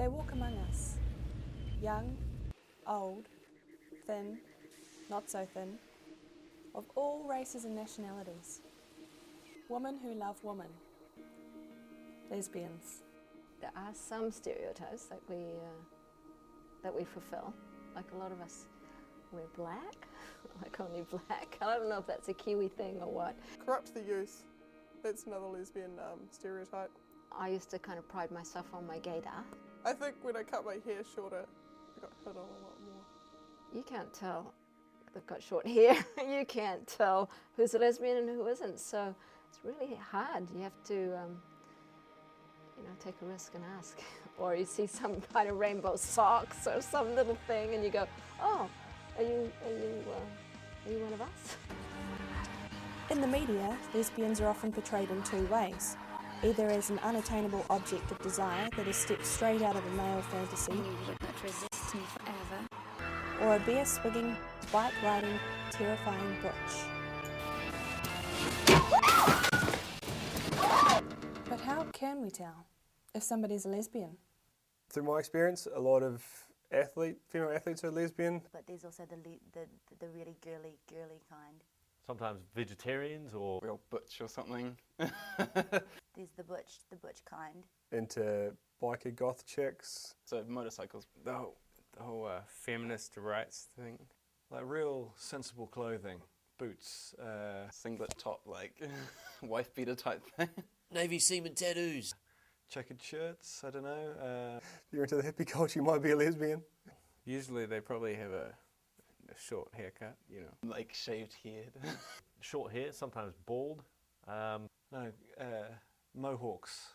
They walk among us, young, old, thin, not so thin, of all races and nationalities. Women who love women. Lesbians. There are some stereotypes that we fulfill. Like a lot of us wear black, like only black. I don't know if that's a Kiwi thing or what. Corrupt the youth. That's another lesbian stereotype. I used to kind of pride myself on my gaydar. I think when I cut my hair shorter, I got hit on a lot more. You can't tell they've got short hair. You can't tell who's a lesbian and who isn't. So it's really hard. You have to, take a risk and ask. Or you see some kind of rainbow socks or some little thing, and you go, "Oh, are you one of us?" In the media, lesbians are often portrayed in two ways. Either as an unattainable object of desire that is stepped straight out of a male fantasy, You would not resist me forever. or a beer-swigging, bike-riding, terrifying butch. But how can we tell if somebody's a lesbian? Through my experience, a lot of female athletes are lesbian. But there's also the really girly kind. Sometimes vegetarians or real butch or something. There's the butch kind. Into biker goth chicks. So motorcycles, the whole feminist rights thing. Like real sensible clothing, boots, Singlet top, like wife beater type thing. Navy seaman tattoos. Checkered shirts, I don't know. If you're into the hippie culture, you might be a lesbian. Usually they probably have a short haircut, like shaved head. short hair, sometimes bald. Mohawks.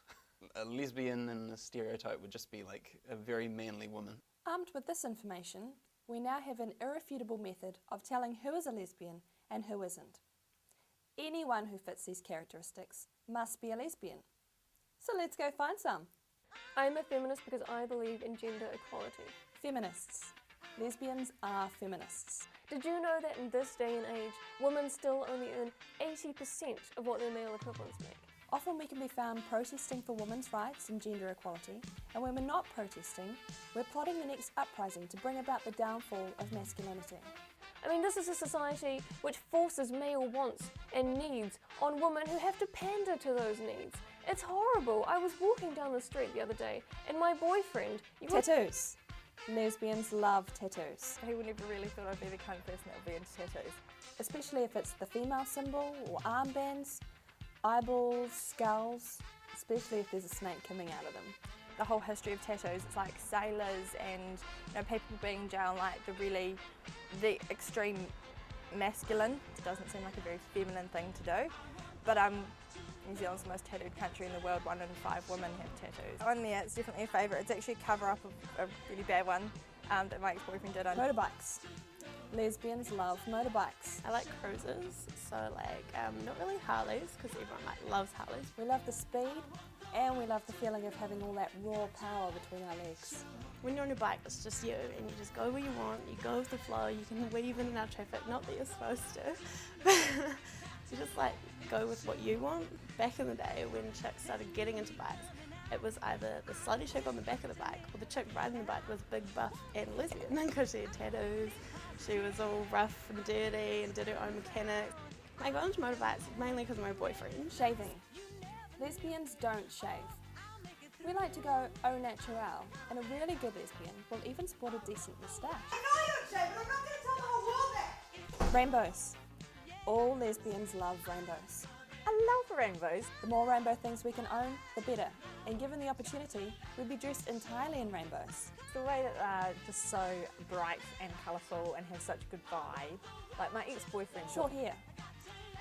A lesbian in a stereotype would just be like a very manly woman. Armed with this information, we now have an irrefutable method of telling who is a lesbian and who isn't. Anyone who fits these characteristics must be a lesbian. So let's go find some. I'm a feminist because I believe in gender equality. Feminists. Lesbians are feminists. Did you know that in this day and age, women still only earn 80% of what their male equivalents make? Often we can be found protesting for women's rights and gender equality, and when we're not protesting, we're plotting the next uprising to bring about the downfall of masculinity. I mean, this is a society which forces male wants and needs on women who have to pander to those needs. It's horrible. I was walking down the street the other day, and my boyfriend... Tattoos. Lesbians love tattoos. He would never really thought I'd be the kind of person that would be into tattoos. Especially if it's the female symbol, or armbands, eyeballs, skulls, especially if there's a snake coming out of them. The whole history of tattoos, it's like sailors and people being in jail, like the extreme masculine. It doesn't seem like a very feminine thing to do. But New Zealand's the most tattooed country in the world. 1 in 5 women have tattoos. On there, it's definitely a favourite. It's actually a cover-up of a really bad one that my ex-boyfriend did on. Motorbikes. Lesbians love motorbikes. I like cruisers, so not really Harleys, because everyone loves Harleys. We love the speed, and we love the feeling of having all that raw power between our legs. When you're on your bike, it's just you, and you just go where you want, you go with the flow, you can weave in and out of traffic, not that you're supposed to. So just go with what you want. Back in the day when chicks started getting into bikes, it was either the slutty chick on the back of the bike or the chick riding the bike was big, buff and lesbian because she had tattoos, she was all rough and dirty and did her own mechanics. I got into motorbikes mainly because of my boyfriend. Shaving. Lesbians don't shave. We like to go au naturel, and a really good lesbian will even sport a decent moustache. I know you don't shave, but I'm not going to tell the whole world that! Rainbows. All lesbians love rainbows. I love rainbows. The more rainbow things we can own, the better. And given the opportunity, we'd be dressed entirely in rainbows. The way that they're just so bright and colourful and have such a good vibe. Like my ex-boyfriend. Short hair.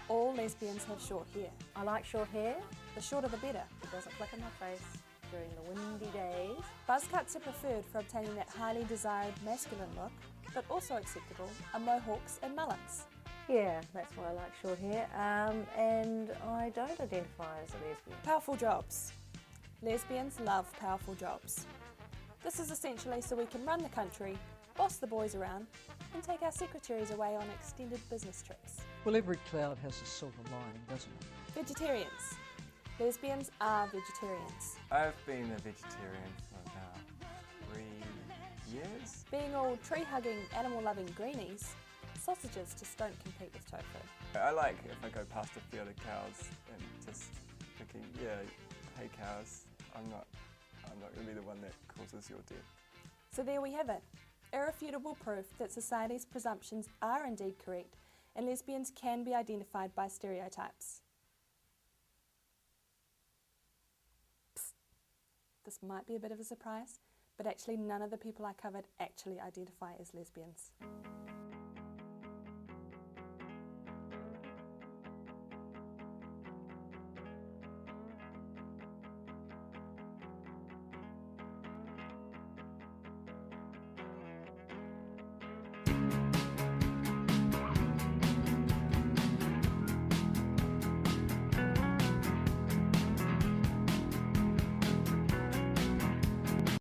All lesbians have short hair. I like short hair. The shorter the better. It doesn't flick in my face during the windy days. Buzz cuts are preferred for obtaining that highly desired masculine look, but also acceptable are mohawks and mullets. Yeah, that's why I like short hair, and I don't identify as a lesbian. Powerful jobs. Lesbians love powerful jobs. This is essentially so we can run the country, boss the boys around, and take our secretaries away on extended business trips. Well, every cloud has a silver lining, doesn't it? Vegetarians. Lesbians are vegetarians. I've been a vegetarian for about Yes. Being all tree-hugging, animal-loving greenies, sausages just don't compete with tofu. I like if I go past a field of cows and just thinking, yeah, hey cows, I'm not going to be the one that causes your death. So there we have it, irrefutable proof that society's presumptions are indeed correct and lesbians can be identified by stereotypes. Psst. This might be a bit of a surprise, but actually none of the people I covered actually identify as lesbians.